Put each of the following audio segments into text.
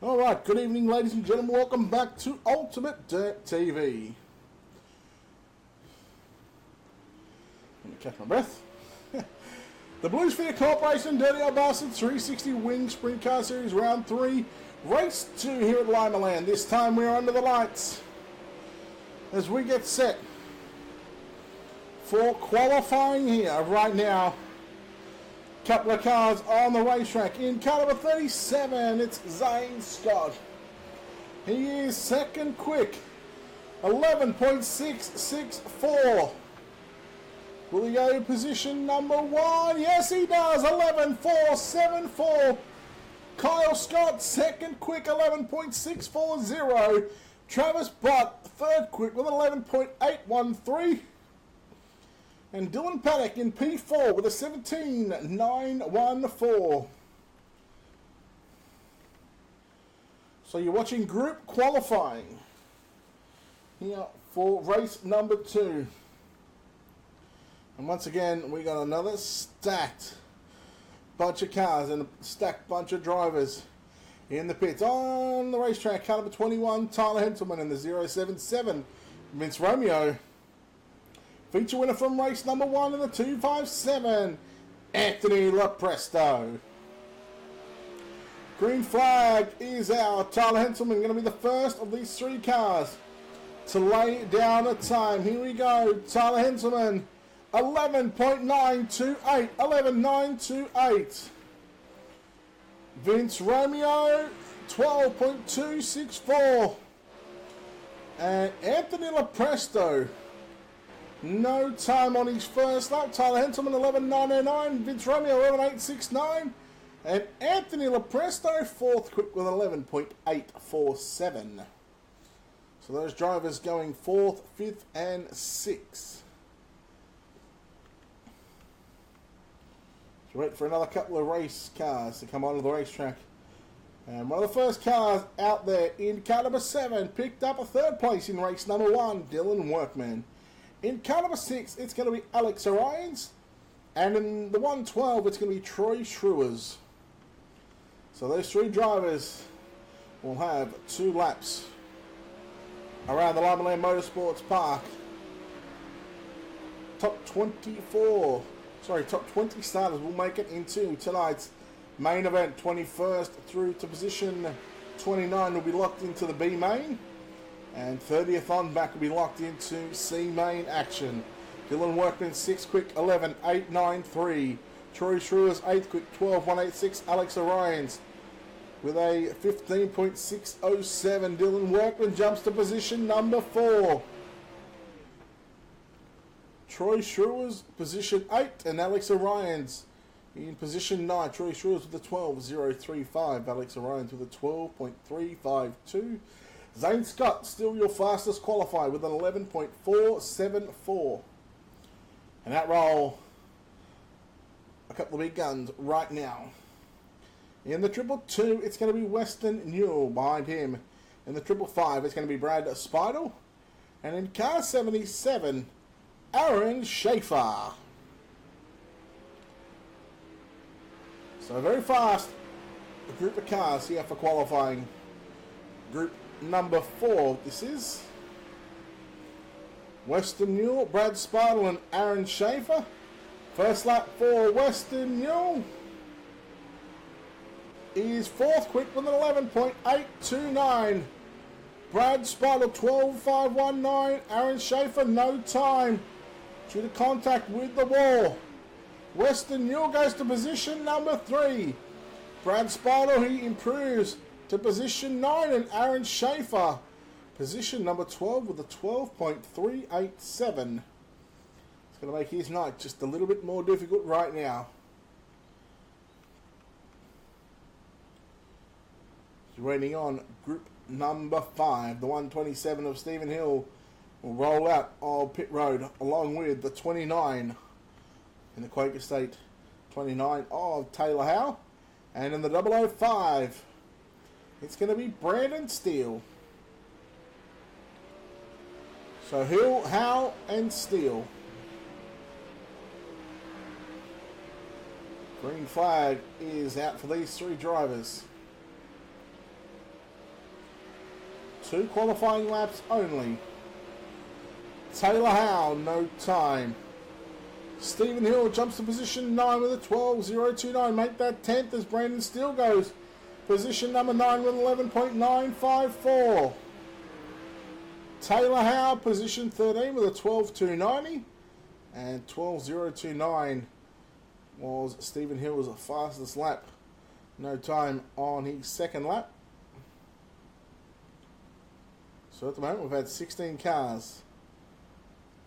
Alright, good evening ladies and gentlemen, welcome back to Ultimate Dirt TV. Let me catch my breath. The Blues Fear Corporation Dirty Old Bastards 360 Wing Sprint Car Series Round 3, Race 2 here at Limaland. This time we're under the lights as we get set for qualifying here right now. Couple of cars on the racetrack. In car number 37, it's Zane Scott. He is second quick, 11.664. Will he go position number 1? Yes, he does. 11.474. Kyle Scott, second quick, 11.640. Travis Butt, third quick with 11.813. And Dylan Paddock in P4 with a 17.914. So you're watching group qualifying here for race number 2. And once again, we got another stacked bunch of cars and a stacked bunch of drivers in the pits. On the racetrack, car number 21, Tyler Henselman in the 077, Vince Romeo. Feature winner from race number 1 in the 257, Anthony LaPresto. Green flag is out. Tyler Henselman going to be the first of these 3 cars to lay down a time. Here we go. Tyler Henselman, 11.928. 11.928. Vince Romeo, 12.264. And Anthony LaPresto, no time on his first lap. Tyler Henselman, 11.909. Vince Romeo, 11.869. And Anthony LaPresto, fourth quick with 11.847. So those drivers going 4th, 5th, and 6th. So wait for another couple of race cars to come onto the racetrack. And one of the first cars out there in car number 7 picked up a 3rd place in race number 1, Dylan Workman. In car number 6, it's going to be Alex Orions. And in the 112, it's going to be Troy Schruers. So those 3 drivers will have 2 laps around the Limaland Motorsports Park. Top 20 starters will make it into tonight's main event. 21st through to position 29 will be locked into the B main. And 30th on back will be locked into C main action. Dylan Workman 6th quick, 11.893. Troy Schruers 8th quick, 12.186. Alex Orions with a 15.607. Dylan Workman jumps to position number 4. Troy Schruers position 8 and Alex Orions in position 9. Troy Schruers with a 12.035. Alex Orions with a 12.352. Zane Scott, still your fastest qualifier with an 11.474. And that roll, a couple of big guns right now. In the 222, it's going to be Weston Newell behind him. In the 555, it's going to be Brad Speidel. And in car 77, Aaron Schaefer. So very fast, a group of cars here for qualifying. Group number 4, this is Weston Newell, Brad Speidel, and Aaron Schaefer. First lap for Weston Newell is 4th quick with an 11.829. Brad Speidel 12.519. Aaron Schaefer no time due to contact with the wall. Weston Newell goes to position number 3. Brad Speidel, he improves to position 9, and Aaron Schaefer position number 12 with a 12.387. It's going to make his night just a little bit more difficult right now. He's waiting on group number 5. The 127 of Stephen Hill will roll out of pit road along with the 29 in the Quaker State 29 of Taylor Howe. And in the 005, it's going to be Brandon Steele. So Hill, Howe, and Steele. Green flag is out for these 3 drivers. 2 qualifying laps only. Taylor Howe, no time. Stephen Hill jumps to position 9 with a 12.029. Make that 10th as Brandon Steele goes. Position number 9 with 11.954. Taylor Howe, position 13 with a 12.290. And 12.029 was Stephen Hill's fastest lap. No time on his second lap. So at the moment we've had 16 cars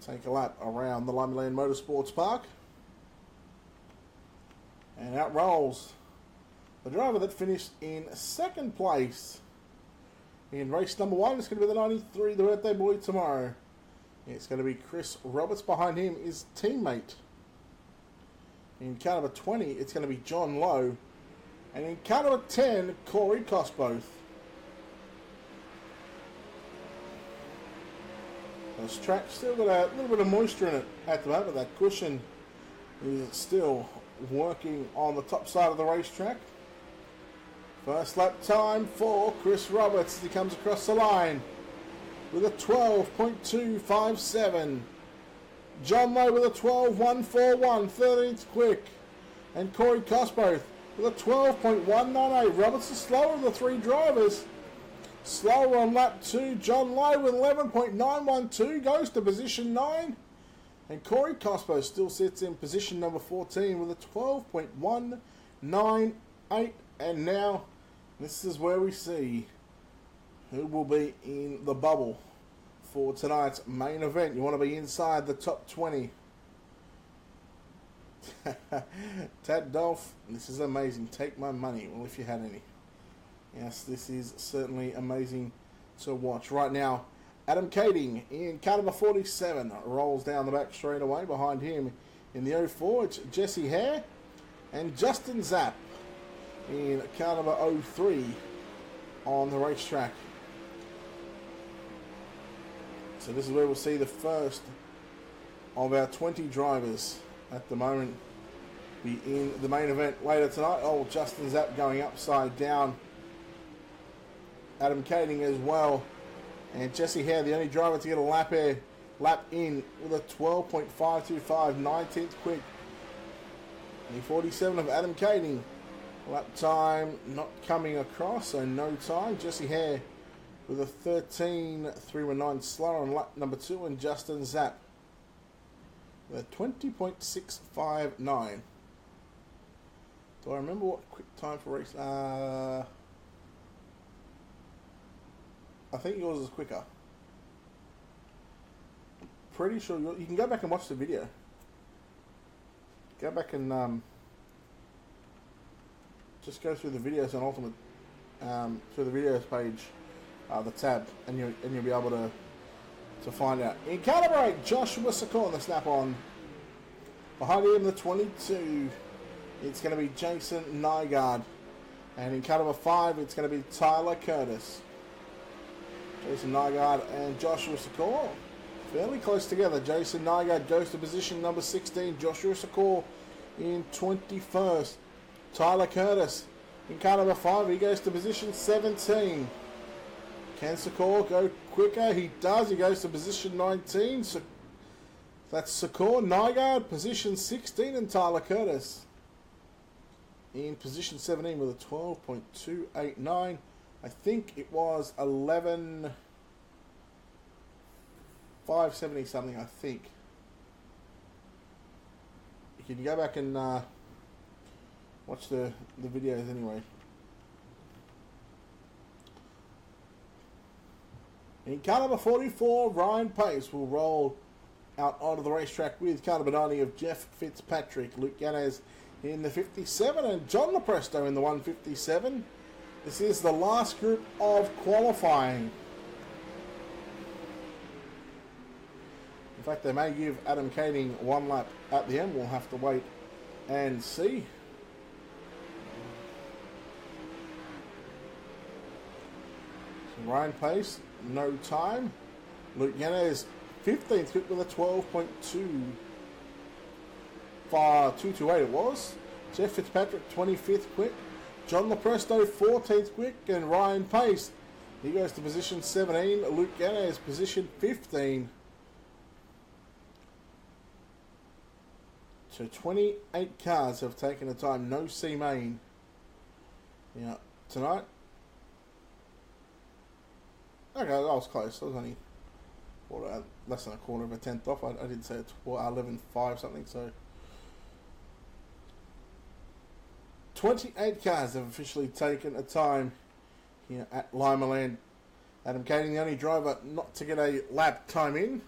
take a lap around the Limaland Motorsports Park. And out rolls the driver that finished in second place in race number 1. It's going to be the 93, the birthday boy tomorrow. It's going to be Chris Roberts. Behind him is teammate. In car number 20, it's going to be John Lowe. And in car number 10, Corey Cosboth. This track still got a little bit of moisture in it at the moment. That cushion is still working on the top side of the racetrack. First lap time for Chris Roberts as he comes across the line with a 12.257. John Lowe with a 12.141, 13th quick. And Corey Cosboth with a 12.198. Roberts is slower of the 3 drivers. Slower on lap 2. John Lowe with 11.912 goes to position 9. And Corey Cosboth still sits in position number 14 with a 12.198. And now this is where we see who will be in the bubble for tonight's main event. You want to be inside the top 20. Tad Dolph, this is amazing. Take my money. Well, if you had any. Yes, this is certainly amazing to watch. Right now, Adam Kading in car number 47 rolls down the back straight away. Behind him in the 04, it's Jesse Hare and Justin Zapp in car number 03 on the racetrack. So this is where we'll see the first of our 20 drivers at the moment be in the main event later tonight. Oh, Justin Zapp going upside down. Adam Kading as well. And Jesse Hare, the only driver to get a lap in with a 12.525, 19th quick. The 47 of Adam Kading. Lap time not coming across, so no time. Jesse Hare with a 13.319 slower on lap number 2, and Justin Zapp with a 20.659. Do I remember what quick time for race? I think yours is quicker. I'm pretty sure you can go back and watch the video. Go back and just go through the videos on Ultimate, through the videos page, the tab, and you'll be able to find out. In calibrate, Joshua Secor on the snap-on. Behind him, the 22, it's going to be Jason Nygaard. And in car number 5, it's going to be Tyler Curtis. Jason Nygaard and Joshua Secor fairly close together. Jason Nygaard goes to position number 16. Joshua Secor in 21st. Tyler Curtis in car number 5. He goes to position 17. Can Secor go quicker? He does. He goes to position 19. So that's Secor, Nygaard, position 16, and Tyler Curtis in position 17 with a 12.289. I think it was 11.570 something, I think. You can go back and watch the videos anyway. In car number 44, Ryan Pace will roll out onto the racetrack with car number 90 of Jeff Fitzpatrick, Luke Yanez in the 57, and John Lopresto in the 157. This is the last group of qualifying. In fact, they may give Adam Kading one lap at the end. We'll have to wait and see. So Ryan Pace, no time. Luke Yanez, 15th quick with a 12.228 it was. Jeff Fitzpatrick, 25th quick. John Lopresto, 14th quick. And Ryan Pace He goes to position 17. Luke Ganez, position 15. So 28 cars have taken the time. No C main. Yeah, tonight. Okay, that was close. I was only less than a quarter of a tenth off. I didn't say it's 11.5 something. So 28 cars have officially taken a time here at Limaland. Adam Kading, the only driver not to get a lap time in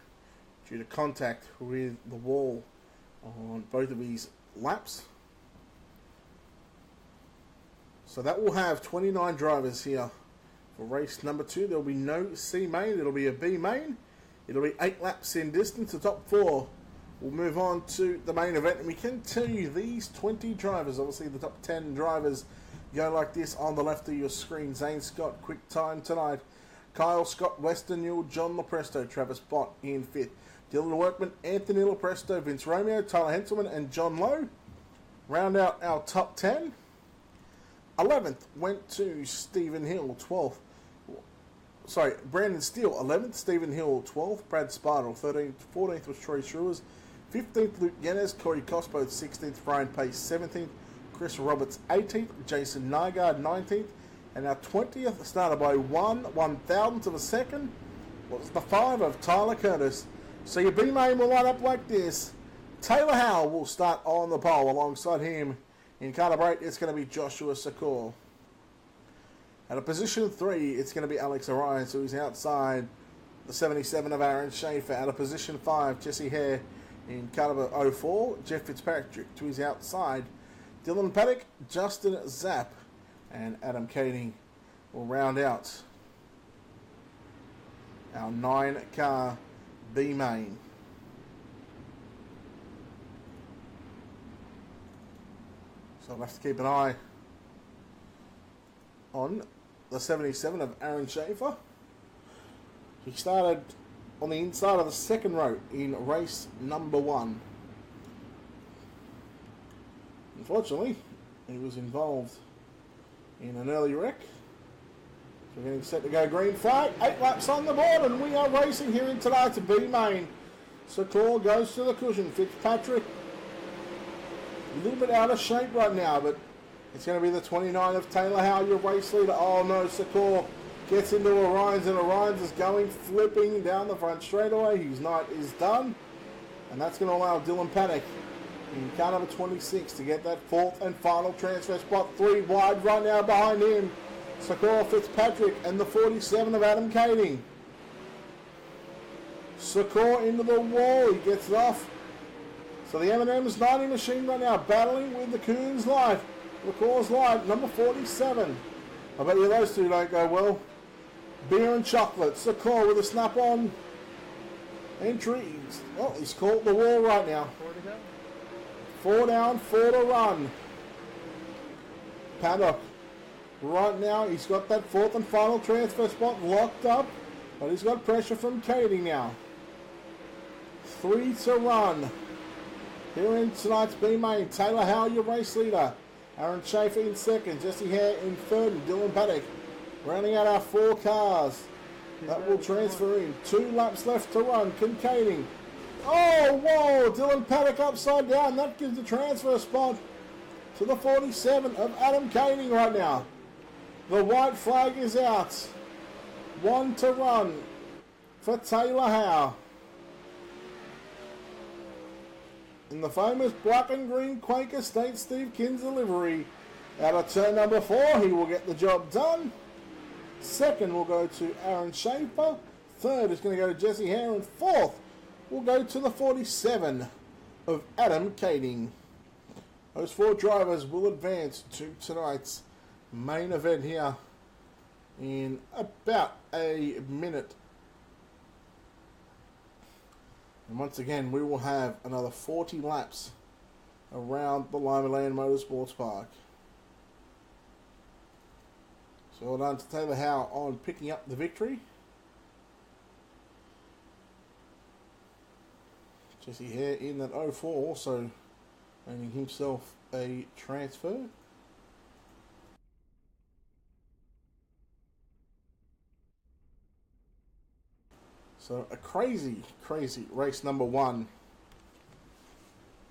due to contact with the wall on both of his laps. So that will have 29 drivers here for race number 2. There will be no C main. It'll be a B main. It'll be 8 laps in distance. The top 4 will move on to the main event. And we can tell you these 20 drivers, obviously the top 10 drivers, go like this on the left of your screen. Zane Scott, quick time tonight. Kyle Scott, Weston Newell, John Lopresto, Travis Bott in 5th. Dylan Workman, Anthony Lopresto, Vince Romeo, Tyler Henselman and John Lowe. Round out our top 10. 11th went to Stephen Hill, 12th. Sorry, Brandon Steele, 11th. Stephen Hill, 12th. Brad Spartle, 13th. 14th was Troy Schruers. 15th, Luke Ganez. Corey Cospo, 16th. Brian Pace, 17th. Chris Roberts, 18th. Jason Nygaard, 19th. And our 20th, started by 1/1000th of a second, was the 5 of Tyler Curtis. So your B main will line up like this. Taylor Howell will start on the pole. Alongside him in car number 8, it's going to be Joshua Sakor. At a position 3, it's going to be Alex Orion, so he's outside the 77 of Aaron Schaefer. At a position 5, Jesse Hare in car number 04, Jeff Fitzpatrick to his outside. Dylan Paddock, Justin Zapp, and Adam Kading will round out our 9-car B main. So I'll have to keep an eye on the 77 of Aaron Schaefer. He started on the inside of the second row in race number 1. Unfortunately, he was involved in an early wreck. So we're getting set to go green flag. 8 laps on the board, and we are racing here in tonight's B main. Sakor goes to the cushion. Fitzpatrick, a little bit out of shape right now, but it's going to be the 29 of Taylor Howell, your race leader. Oh no, Sakor gets into Orion's, and Orion's is going flipping down the front straightaway. His night is done, and that's going to allow Dylan Paddock in car number 26 to get that 4th and final transfer spot. 3 wide right now behind him. Sakor, Fitzpatrick, and the 47 of Adam Kading. Sakor into the wall. He gets it off. So the M&M's 90 machine right now battling with the Coons Light. Sakor's Light, number 47. I bet you those two don't go well. Beer and chocolate. Sakor with a snap-on entry. Oh, he's caught the wall right now. 4 down, 4 to run. Paddock. Right now, he's got that 4th and final transfer spot locked up, but he's got pressure from Kading now. 3 to run. Here in tonight's B main, Taylor Howell, your race leader. Aaron Schaefer in 2nd, Jesse Hare in 3rd, and Dylan Paddock rounding out our 4 cars. That will transfer in. 2 laps left to run. Kading. Oh, whoa! Dylan Paddock upside down. That gives the transfer spot to the 47 of Adam Kading right now. The white flag is out. 1 to run for Taylor Howell. In the famous black and green Quaker State Steve Kinser livery. Out of turn number 4, he will get the job done. 2nd will go to Aaron Schaefer. 3rd is going to go to Jesse Hare. And 4th will go to the 47 of Adam Kading. Those 4 drivers will advance to tonight's main event here in about a minute. And once again, we will have another 40 laps around the Limaland Motorsports Park. So well done to Taylor Howell on picking up the victory. Jesse Hare in that 04 also earning himself a transfer. So a crazy, crazy race number 1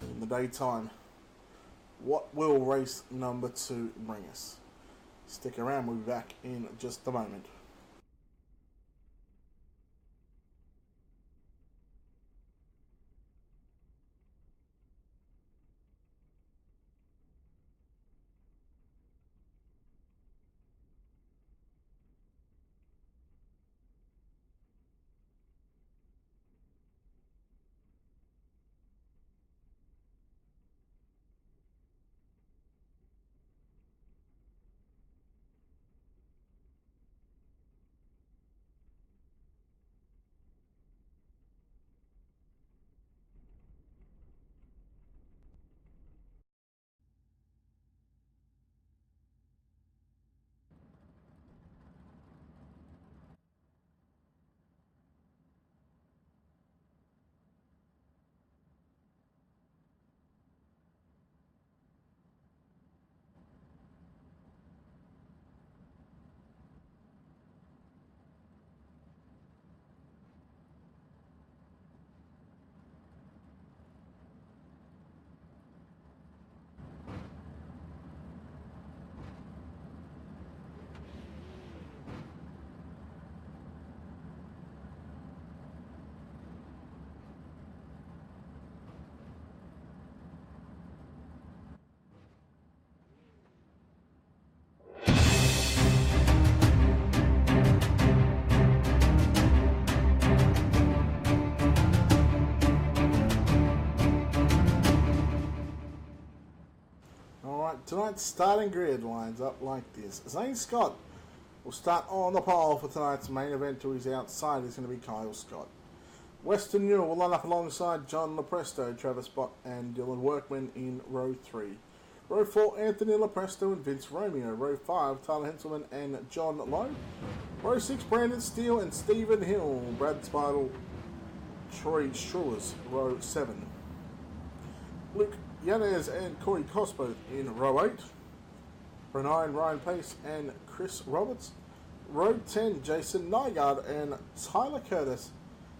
in the daytime. What will race number 2 bring us? Stick around, we'll be back in just a moment. Tonight's starting grid lines up like this. Zane Scott will start on the pole for tonight's main event. To his outside is going to be Kyle Scott. Western Newell will line up alongside John Lopresto, Travis Bott and Dylan Workman in row 3. Row 4, Anthony Lopresto and Vince Romeo. Row 5, Tyler Henselman and John Lowe. Row 6, Brandon Steele and Stephen Hill. Brad Spidle, Troy Struers, row 7. Luke Yanez and Corey Cosworth in row 8. Row 9, Ryan Pace and Chris Roberts. Row 10, Jason Nygaard and Tyler Curtis.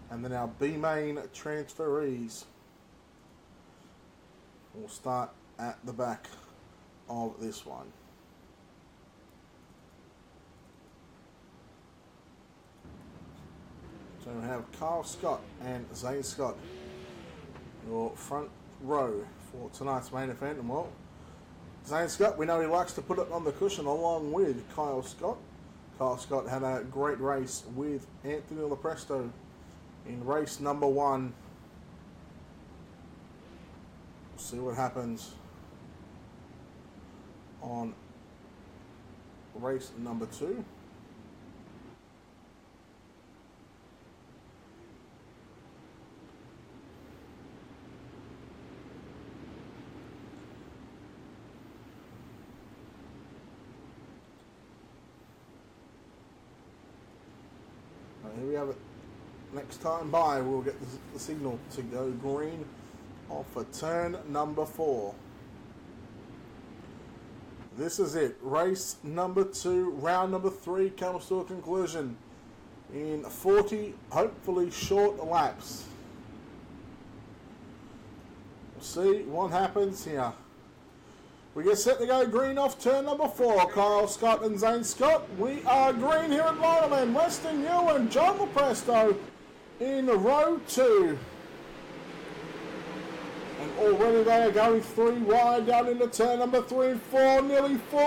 And then our B-main transferees. We'll start at the back of this one. So we have Kyle Scott and Zane Scott, your front row for tonight's main event. And well, Zane Scott, we know he likes to put it on the cushion along with Kyle Scott. Kyle Scott had a great race with Anthony Lopresto in race number 1. We'll see what happens on race number 2. Here we have it. Next time by, we'll get the signal to go green off for turn number 4. This is it. Race number 2, round number 3 comes to a conclusion in 40, hopefully short laps. We'll see what happens here. We get set to go green off turn number 4. Kyle Scott and Zane Scott. We are green here at Limaland. Western Newell and John Lopresto in row 2. And already they are going 3 wide down into turn number 3 and 4. Nearly 4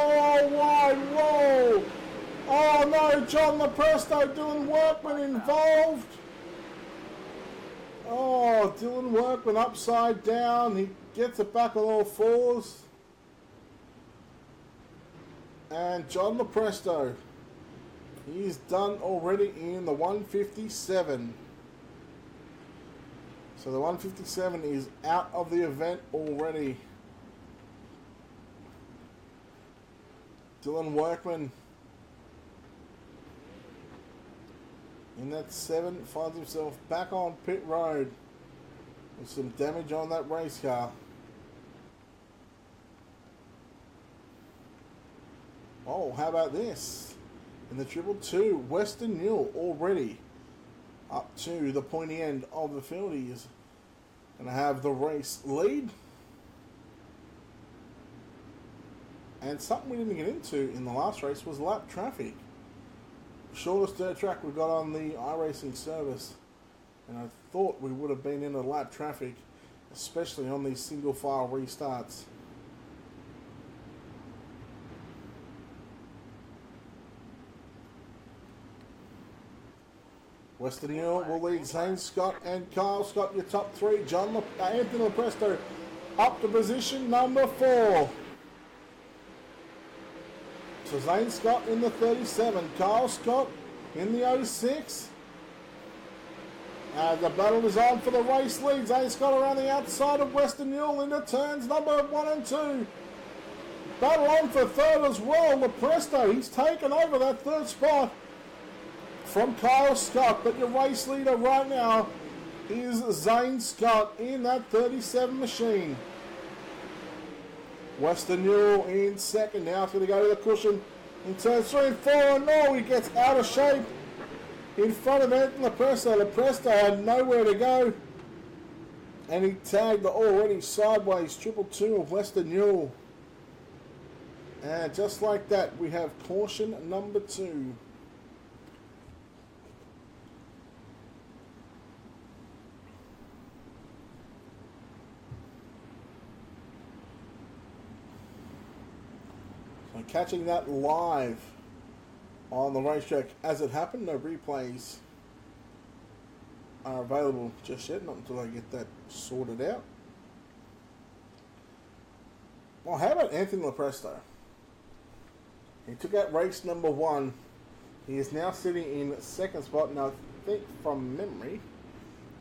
wide. Whoa! Oh no, John Lopresto, Dylan Workman involved. Oh, Dylan Workman upside down. He gets it back on all fours. And John Lopresto, he's done already in the 157. So the 157 is out of the event already. Dylan Workman in that 7 finds himself back on pit road with some damage on that race car. Oh, how about this? In the 222, Western Newell already up to the pointy end of the field. He's going to have the race lead. And something we didn't get into in the last race was lap traffic. Shortest dirt track we got on the iRacing service. And I thought we would have been in a lap traffic, especially on these single file restarts. Western Hill will lead Zane Scott and Kyle Scott, your top three. Anthony Lepresto up to position number 4. So Zane Scott in the 37, Kyle Scott in the 06. The battle is on for the race lead. Zane Scott around the outside of Western Hill into turns number 1 and 2. Battle on for third as well. Lepresto, he's taken over that third spot from Kyle Scott, but your race leader right now is Zane Scott in that 37 machine. Western Hill in second. Now it's going to go to the cushion in turns 3 and 4. And no, he gets out of shape in front of Anthony Lepresto. Lepresto had nowhere to go, and he tagged the already sideways 222 of Western Hill. And just like that, we have caution number 2. So catching that live on the racetrack as it happened. No replays are available just yet, not until I get that sorted out. Well, how about Anthony Lepresto? He took out race number 1. He is now sitting in second spot. Now, I think from memory,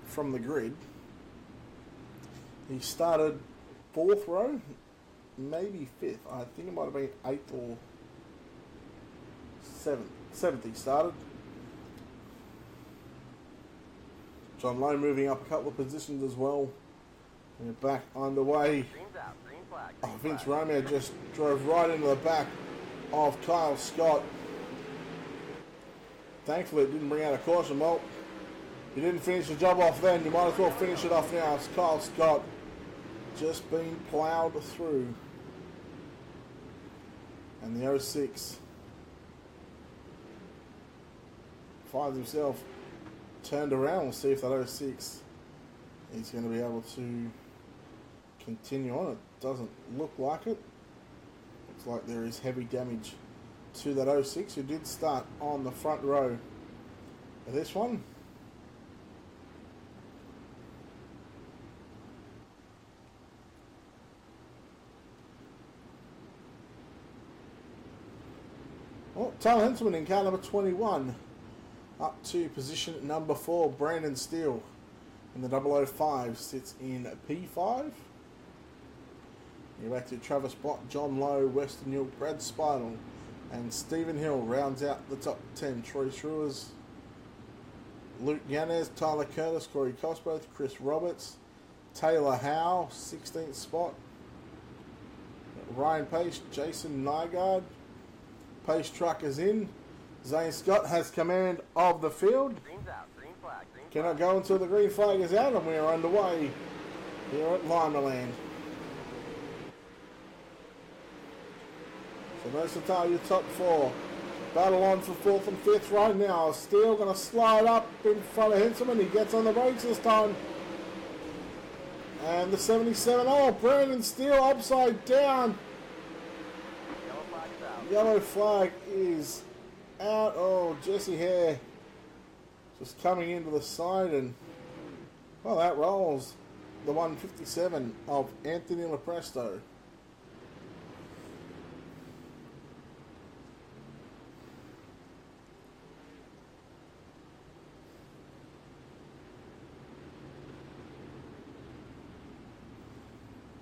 from the grid, he started 4th row, maybe 5th. I think it might have been 8th or 7th he started. John Lowe moving up a couple of positions as well. And we're back underway. Vince Romeo just drove right into the back of Kyle Scott. Thankfully it didn't bring out a caution. Well, you didn't finish the job off then, you might as well finish it off now. It's Kyle Scott just being ploughed through. And the 06 finds himself turned around. We'll see if that 06 is going to be able to continue on. It doesn't look like it. Looks like there is heavy damage to that 06, who did start on the front row of this one. Well, Tyler Henselman in car number 21. Up to position number 4, Brandon Steele in the 005 sits in P5. You're back to Travis Bott, John Lowe, Western Hill, Brad Spinal, and Stephen Hill rounds out the top 10. Troy Truers, Luke Yanez, Tyler Curtis, Corey Cosgrove, Chris Roberts, Taylor Howe, 16th spot. Ryan Pace, Jason Nygaard. Pace truck is in. Zane Scott has command of the field. Green flag. Cannot go until the green flag is out, and we are underway here at Limaland. So those are your top 4. Battle on for 4th and 5th right now. Steele going to slide up in front of Henselman. He gets on the brakes this time. And the 77. Oh, Brandon Steele upside down. Yellow flag is out. Oh, Jesse Hare just coming into the side, and well, that rolls the 157 of Anthony Lepresto.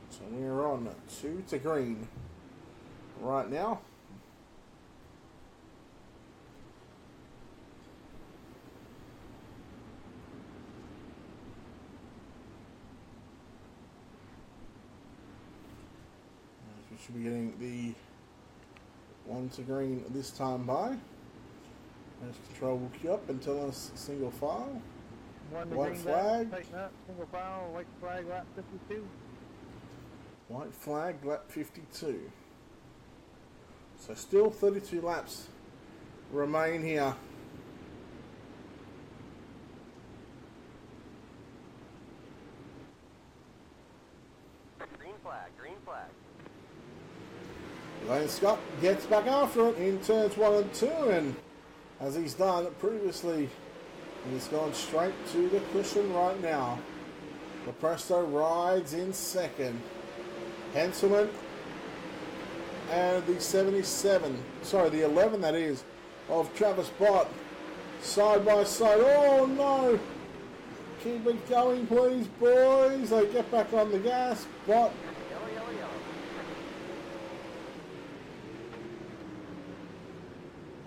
So we're on 2 to green right now. We should be getting the 1 to green this time by. As control will queue up and tell us single file. One to White green flag. back, tighten up, single file, white flag, lap 52. White flag, lap 52. So still 32 laps remain here. Green flag, green flag. Lane Scott gets back after it in turns 1 and 2, and as he's done previously, he's gone straight to the cushion right now. Lepresto rides in second. Henselman and the 77, sorry, the 11 that is, of Travis Bott, side by side. Oh no! Keep it going, please, boys. They get back on the gas. Bott. Yellow, yellow, yellow.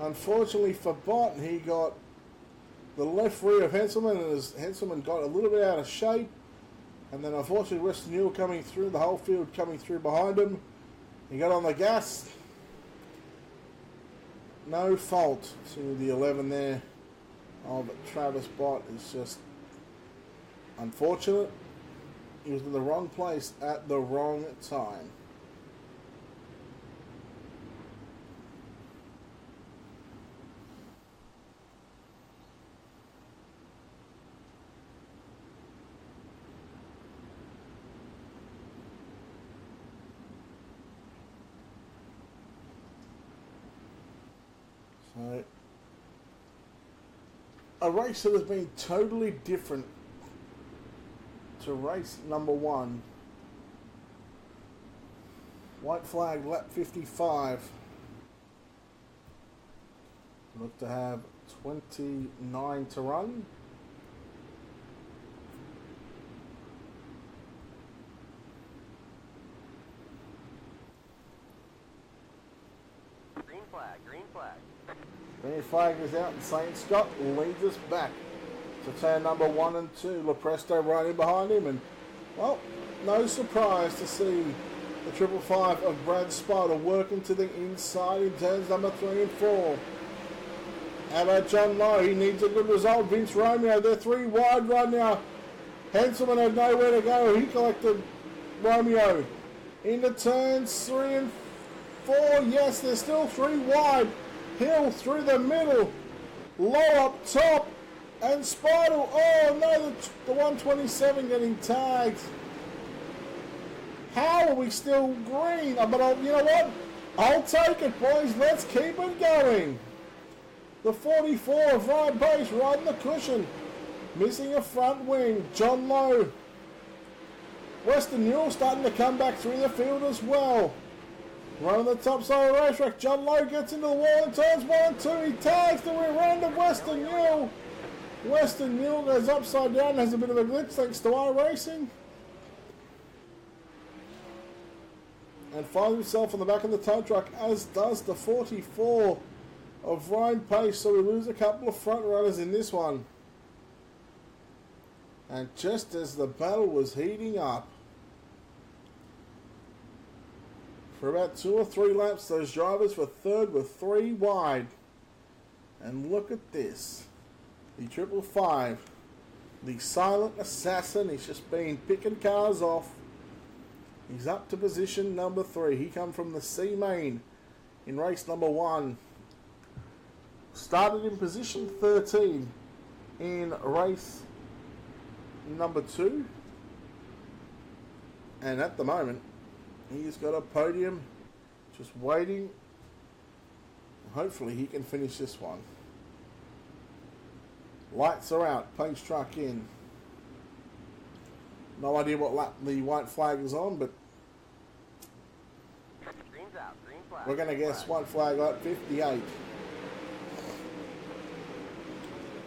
Unfortunately for Bott, he got the left rear of Henselman, and as Henselman got a little bit out of shape, and then unfortunately Western Newell coming through, the whole field coming through behind him. He got on the gas. No fault to the 11 there of Travis Bott. It's just unfortunate. He was in the wrong place at the wrong time. So, a race that has been totally different to race number 1. White flag, lap 55. Look to have 29 to run. Green flag, green flag. Green flag is out, and St. Scott leads us back to turn number 1 and 2. Lepresto right in behind him, and, well, no surprise to see the 555 of Brad Spider working to the inside in turns number 3 and 4. How about John Lowe? He needs a good result. Vince Romeo, they're 3 wide right now. Henselman had nowhere to go. He collected Romeo into turns 3 and 4. Yes, they're still 3 wide. Hill through the middle. Low up top. And Spider. Oh no, the 127 getting tagged. How are we still green? But you know what? I'll take it, boys. Let's keep it going. The 44 of Ryan Pace riding the cushion. Missing a front wing. John Lowe. Western Newell starting to come back through the field as well. Running the top side of the racetrack. John Lowe gets into the wall and turns 1 and 2. He tags the rear end of Western Newell. Western Newell goes upside down, has a bit of a glitch thanks to iRacing. And finds himself on the back of the tow truck, as does the 44 of Ryan Pace. So we lose a couple of front runners in this one. And just as the battle was heating up, for about 2 or 3 laps, those drivers for third were 3 wide. And look at this. The 555, the silent assassin, he's just been picking cars off. He's up to position number 3. He come from the C main in race number 1. Started in position 13 in race number 2. And at the moment, he's got a podium just waiting. Hopefully he can finish this one. Lights are out, Pace truck in. No idea what lap the white flag is on, but Green's out, green flag. we're going to guess white flag lap 58.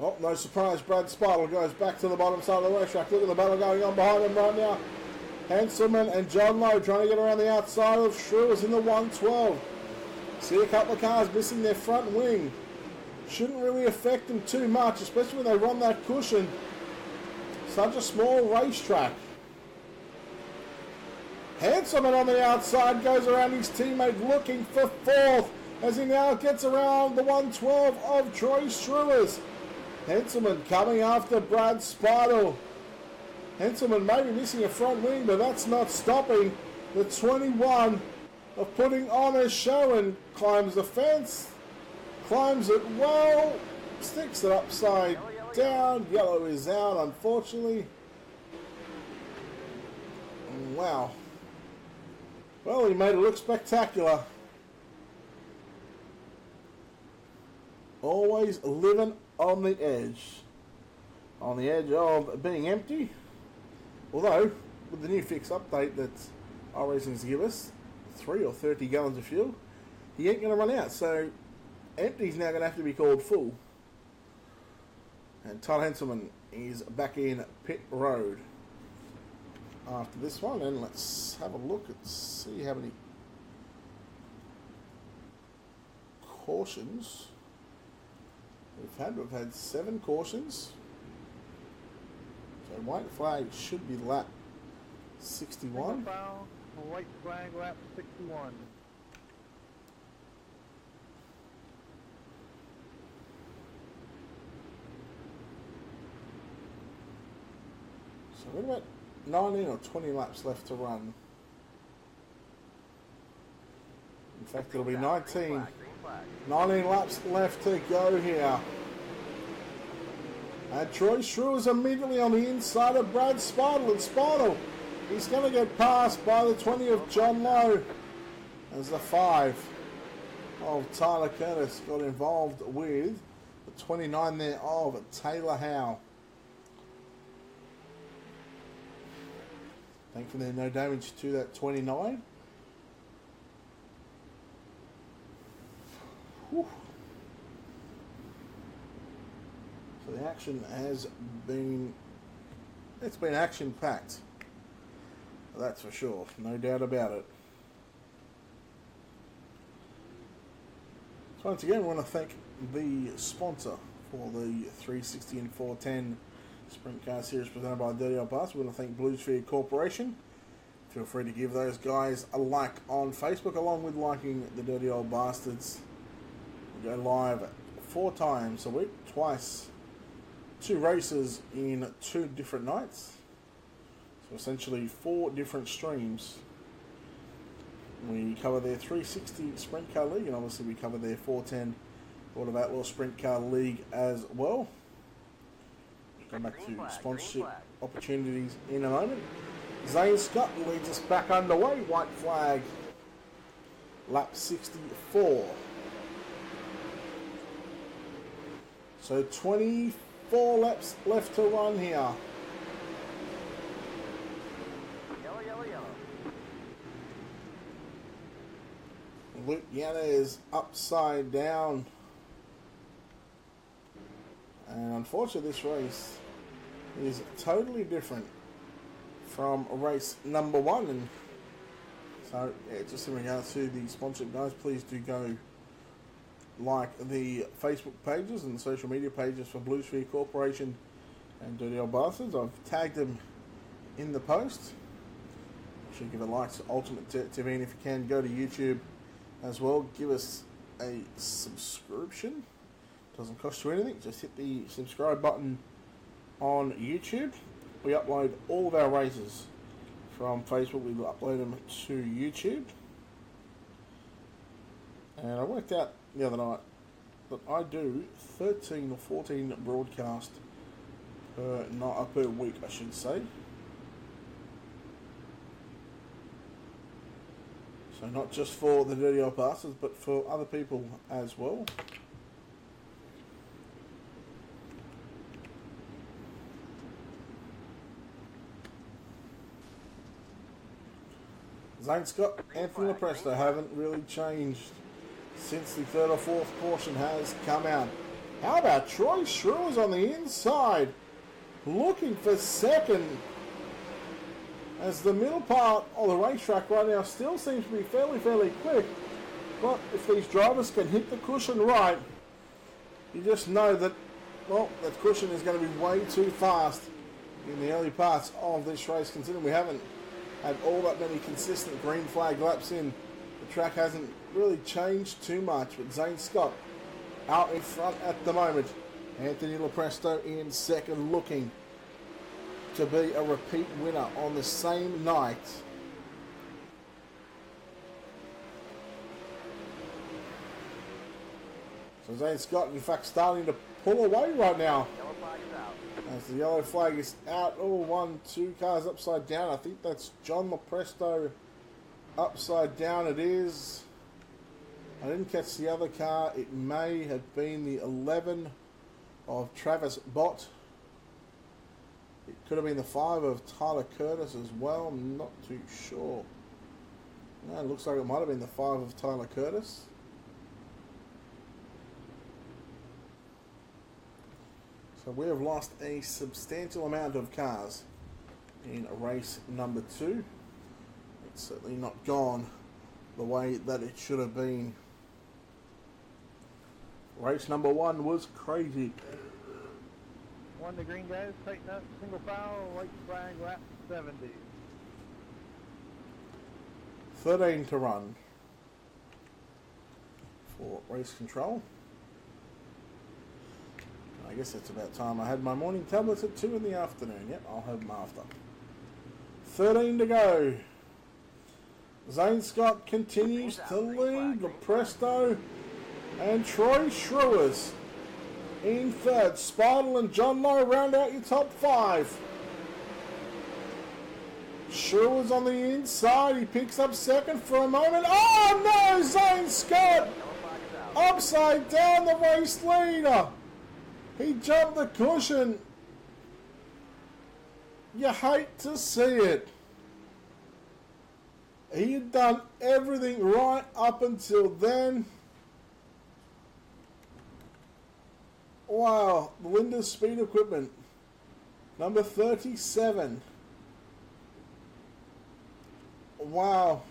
Oh, no surprise, Brad Spital goes back to the bottom side of the racetrack. Look at the battle going on behind him right now. Henselman and John Lowe trying to get around the outside of Shrewers in the 112. See a couple of cars missing their front wing. Shouldn't really affect them too much, especially when they run that cushion. Such a small racetrack. Henselman on the outside goes around his teammate looking for 4th as he now gets around the 112 of Troy Shrewers. Henselman coming after Brad Spartle. Henselman maybe missing a front wing, but that's not stopping the 21 of putting on a show and climbs the fence. Climbs it well. Sticks it upside down. Yellow is out, unfortunately. Wow. Well, he made it look spectacular. Always living on the edge. On the edge of being empty. Although, with the new fix update that iRacing's give us, 3 or 30 gallons of fuel, he ain't going to run out. So, empty's now going to have to be called full. And Tyler Henselman is back in pit road after this one. And let's have a look and see how many cautions we've had. We've had 7 cautions. So white flag should be lap 61. Foul, white flag lap 61. So we've got 19 or 20 laps left to run. In fact, it'll be 19. 19 laps left to go here. And Troy Shrew is immediately on the inside of Brad Spartle. And Spartle, he's going to get passed by the 20 of John Lowe. As the 5 of Tyler Curtis got involved with the 29 there of Taylor Howe. Thankfully, no damage to that 29. Whew. So the action has been, it's been action-packed. That's for sure, no doubt about it. So once again, we want to thank the sponsor for the 360 and 410 Sprint Car Series presented by Dirty Old Bastards. We want to thank Bluesphere Corporation. Feel free to give those guys a like on Facebook, along with liking the Dirty Old Bastards. We go live 4 times a week, twice, 2 races in 2 different nights. So essentially 4 different streams. We cover their 360 Sprint Car League, and obviously we cover their 410 World of Outlaw Sprint Car League as well. Go back to sponsorship opportunities in a moment. Zane Scott leads us back underway. White flag, lap 64. So 24 laps left to run here. Yellow, yellow, yellow. Luke Yanna is upside down. And unfortunately, this race is totally different from race number 1. And so, yeah, just in regards to the sponsorship, guys, please do go like the Facebook pages and social media pages for Bluesphere Corporation and Dirty Old Bastards. I've tagged them in the post. You should give a like to Ultimate TV, and if you can, go to YouTube as well. Give us a subscription. Doesn't cost you anything. Just hit the subscribe button on YouTube. We upload all of our races from Facebook. We upload them to YouTube. And I worked out the other night that I do 13 or 14 broadcasts per week, I should say. So not just for the Dirty Old Bastards, but for other people as well. Zane Scott, Anthony LaPresto haven't really changed since the 3rd or 4th caution has come out. How about Troy Shrews on the inside, looking for 2nd, as the middle part of the racetrack right now still seems to be fairly quick. But if these drivers can hit the cushion right, you just know that, well, that cushion is going to be way too fast in the early parts of this race, considering we haven't had all that many consistent green flag laps in. The track hasn't really changed too much, but Zane Scott out in front at the moment. Anthony Lepresto in second, looking to be a repeat winner on the same night. So Zane Scott, in fact, starting to pull away right now. Yellow flag is out. As the yellow flag is out. Oh, 1, 2 cars upside down. I think that's John Lepresto upside down. It is. I didn't catch the other car. It may have been the 11 of Travis Bott. It could have been the 5 of Tyler Curtis as well. I'm not too sure. No, it looks like it might have been the 5 of Tyler Curtis. So we have lost a substantial amount of cars in race number 2. It's certainly not gone the way that it should have been. Race number 1 was crazy. 1 to green, guys. Tighten up. Single foul. White flag. Lap 70. 13 to run for race control. I guess it's about time I had my morning tablets at 2 in the afternoon. Yep, I'll have them after. 13 to go. Zane Scott continues to lead. Lepresto and Troy Schruers in third. Spidle and John Lowe round out your top 5. Schruers on the inside. He picks up second for a moment. Oh no, Zane Scott upside down, the race leader. He jumped the cushion. You hate to see it. He had done everything right up until then. Wow, Linda's Speed Equipment, number 37. Wow.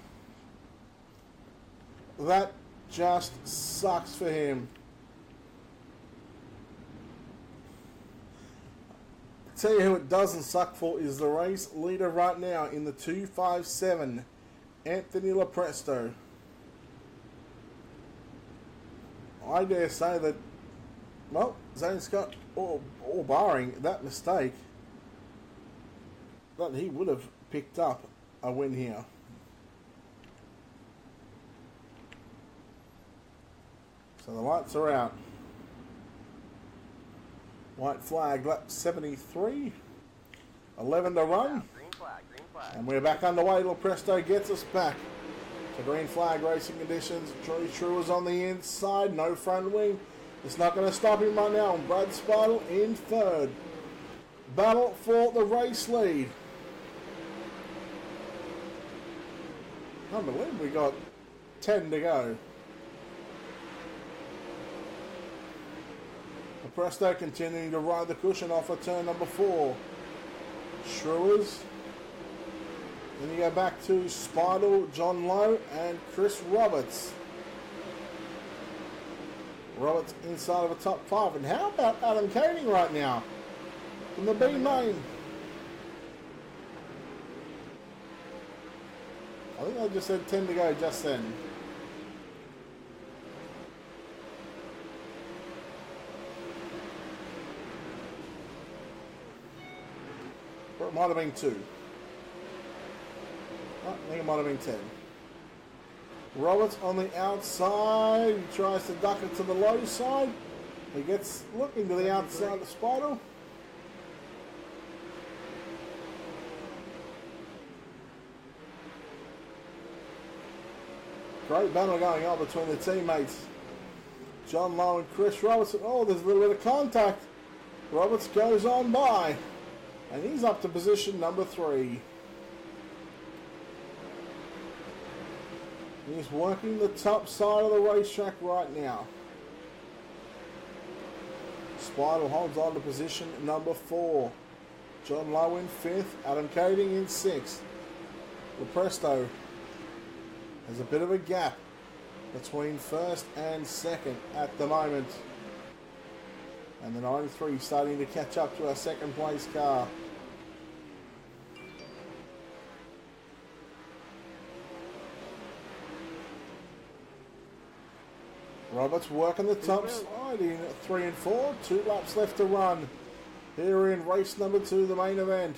That just sucks for him. Tell you who it doesn't suck for is the race leader right now in the 257, Anthony Lepresto. I dare say that, well, Zane Scott, all barring that mistake, that he would have picked up a win here. So the lights are out. White flag, lap 73. 11 to run. Green flag, green flag. And we're back underway. Lepresto gets us back to green flag racing conditions. Troy Schruers on the inside. No front wing. It's not going to stop him right now. And Brad Spidle in third. Battle for the race lead. Unbelievable. We got 10 to go. Lepresto continuing to ride the cushion off of turn number 4. Schruers. Then you go back to Spidle, John Lowe, and Chris Roberts. Roberts inside of a top 5. And how about Adam Koenig right now in the B main? I think I just said 10 to go just then. Or it might have been 2. Oh, I think it might have been 10. Roberts on the outside. He tries to duck it to the low side. He gets looking to the outside of Spidle. Great battle going on between the teammates. John Lowe and Chris Roberts. Oh, there's a little bit of contact. Roberts goes on by. And he's up to position number 3. He's working the top side of the racetrack right now. Spidle holds on to position number 4. John Lowe in 5th. Adam Koenig in 6th. Lepresto has a bit of a gap between 1st and 2nd at the moment. And the 93 starting to catch up to our 2nd place car. Roberts working the top side in 3 and 4. 2 laps left to run. Here in race number 2, the main event.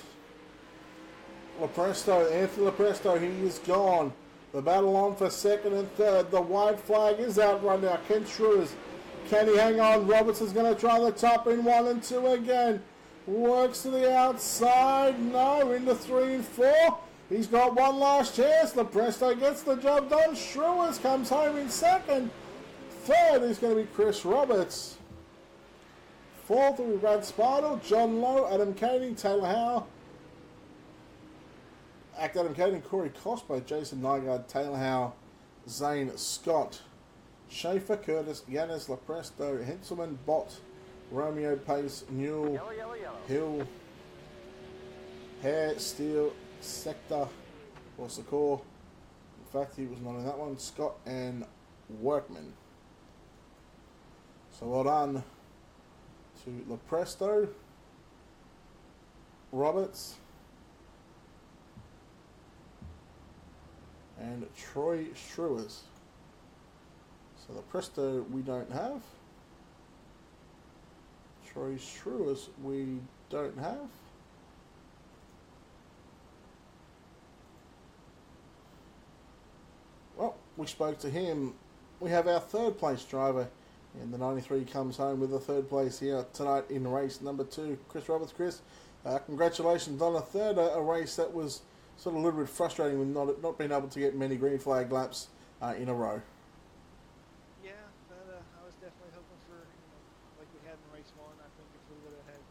Anthony Lepresto, he is gone. The battle on for second and third. The white flag is out right now. Ken Schruers, can he hang on? Roberts is going to try the top in 1 and 2 again. Works to the outside. No, into 3 and 4. He's got one last chance. Lepresto gets the job done. Schruers comes home in second. Third is going to be Chris Roberts. Fourth will be Brad Spartle, John Lowe, Adam Kading, Taylor Howe, Adam Kading, Corey Cospo, Jason Nygaard, Taylor Howe, Zane Scott, Schaefer, Curtis, Yanis, Lepresto, Henselman, Bott, Romeo, Pace, Newell, Hill, Hare, Steele, Sector, or Secor. In fact, he was not in that one. Scott and Workman. So well done to Lepresto, Roberts, and Troy Schruers. So Lepresto we don't have. Troy Schruers we don't have. Well, we spoke to him. We have our third place driver. And the 93 comes home with the third place here tonight in race number 2. Chris Roberts. Chris, congratulations on a third. A race that was sort of a little bit frustrating with not being able to get many green flag laps in a row. Yeah, but I was definitely hoping for, like we had in race 1, I think if we would have had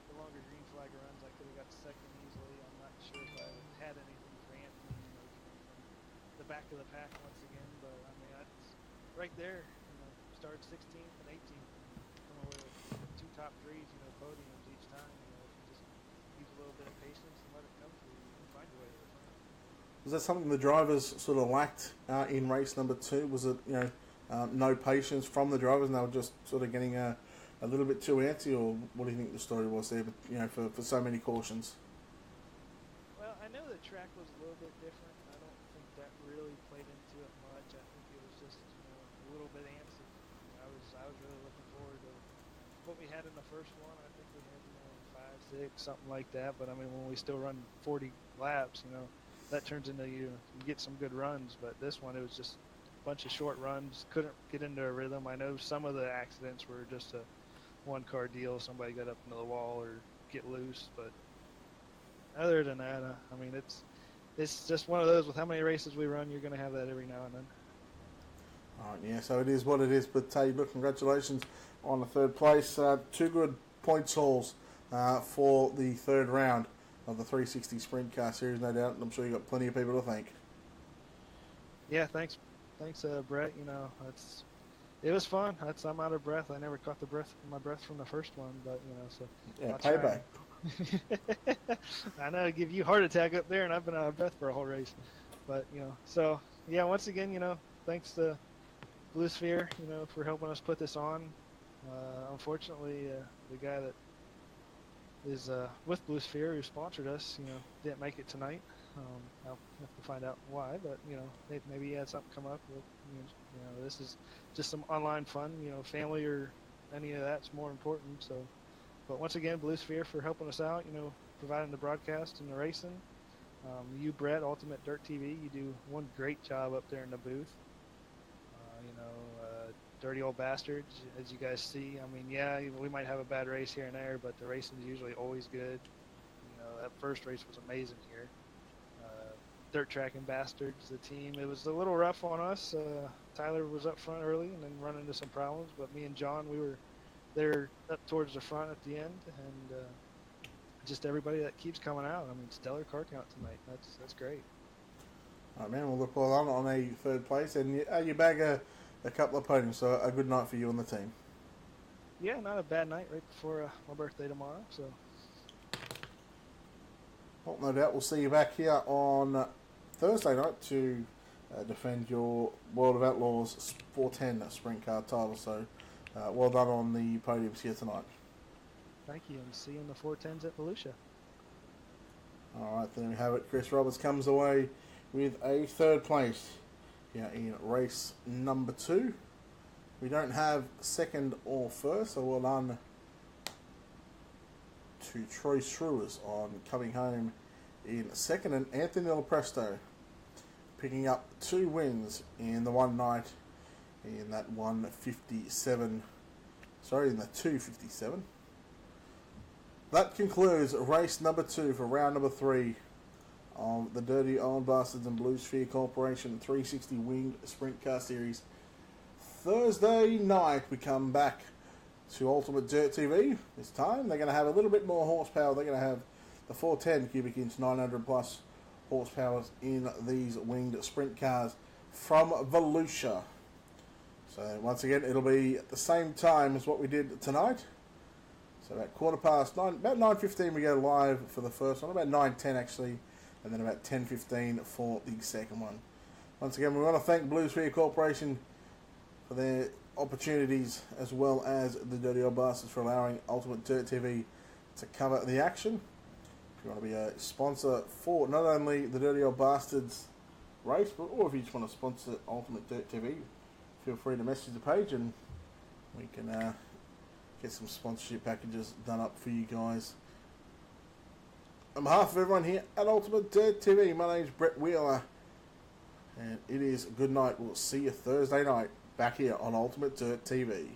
the longer green flag runs, I could have got second easily. I'm not sure if I had anything for Anthony, from the back of the pack once again, but I mean, that's right there. Started 16th and 18th, come away with 2 top 3s, podiums each time. If you just use a little bit of patience and let it come to you, you can find a way to the front. Was that something the drivers sort of lacked in race number 2? Was it, no patience from the drivers and they were just sort of getting a little bit too antsy, or what do you think the story was there, for so many cautions? Well, I know the track was a little bit different. I don't think that really played into it much. I think it was just, a little bit antsy. I was really looking forward to what we had in the first one. I think we had 5, 6, something like that. But I mean, when we still run 40 laps, that turns into you get some good runs. But this one, it was just a bunch of short runs. Couldn't get into a rhythm. I know some of the accidents were just a one-car deal. Somebody got up into the wall or get loose. But other than that, I mean, it's just one of those. With how many races we run, you're going to have that every now and then. Yeah, so it is what it is. But look, congratulations on the third place. 2 good points hauls for the third round of the 360 Sprint Car Series, no doubt. And I'm sure you've got plenty of people to thank. Yeah, thanks, Brett. It was fun. I'm out of breath. I never caught my breath from the first one, but so yeah, I'll payback. I know, it'd give you a heart attack up there, and I've been out of breath for a whole race. But so yeah, once again, thanks to Blue Sphere, for helping us put this on. Unfortunately, the guy that is with Blue Sphere, who sponsored us, didn't make it tonight. I'll have to find out why, but maybe he had something come up with. This is just some online fun. Family or any of that's more important. So, but once again, Blue Sphere for helping us out. Providing the broadcast and the racing. You, Brett, Ultimate Dirt TV, you do one great job up there in the booth. Dirty Old Bastards, as you guys see. I mean, yeah, we might have a bad race here and there, but the racing is usually always good. That first race was amazing here. Dirt Tracking Bastards, the team, it was a little rough on us. Tyler was up front early and then run into some problems, but me and John, we were there up towards the front at the end, and just everybody that keeps coming out. I mean, stellar car count tonight. That's great. All right, man, we'll look well on a third place, and you bag a couple of podiums, so a good night for you and the team. Yeah, not a bad night right before my birthday tomorrow. So, well, no doubt we'll see you back here on Thursday night to defend your World of Outlaws 410 Sprint Car title. So, well done on the podiums here tonight. Thank you, and see you in the 410s at Volusia. All right, there we have it. Chris Roberts comes away with a third place here in race number 2. We don't have second or first, so well done to Troy Struers on coming home in second, and Anthony Lopresto picking up 2 wins in the one night in that 157. Sorry, in the 257. That concludes race number 2 for round number 3 of the Dirty Old Bastards and Blue Sphere Corporation 360 Winged Sprint Car Series. Thursday night we come back to Ultimate Dirt TV. This time they're going to have a little bit more horsepower. They're going to have the 410 cubic inch 900 plus horsepower in these winged sprint cars from Volusia. So once again, it'll be at the same time as what we did tonight. So about 9:15, about 9:15 we go live for the first one, about 9:10 actually, and then about 10:15 for the second one. Once again, we want to thank Blue Sphere Corporation for their opportunities, as well as the Dirty Old Bastards for allowing Ultimate Dirt TV to cover the action. If you want to be a sponsor for not only the Dirty Old Bastards race, but or if you just want to sponsor Ultimate Dirt TV, feel free to message the page and we can get some sponsorship packages done up for you guys. On behalf of everyone here at Ultimate Dirt TV, my name's Brett Wheeler, and it is good night. We'll see you Thursday night back here on Ultimate Dirt TV.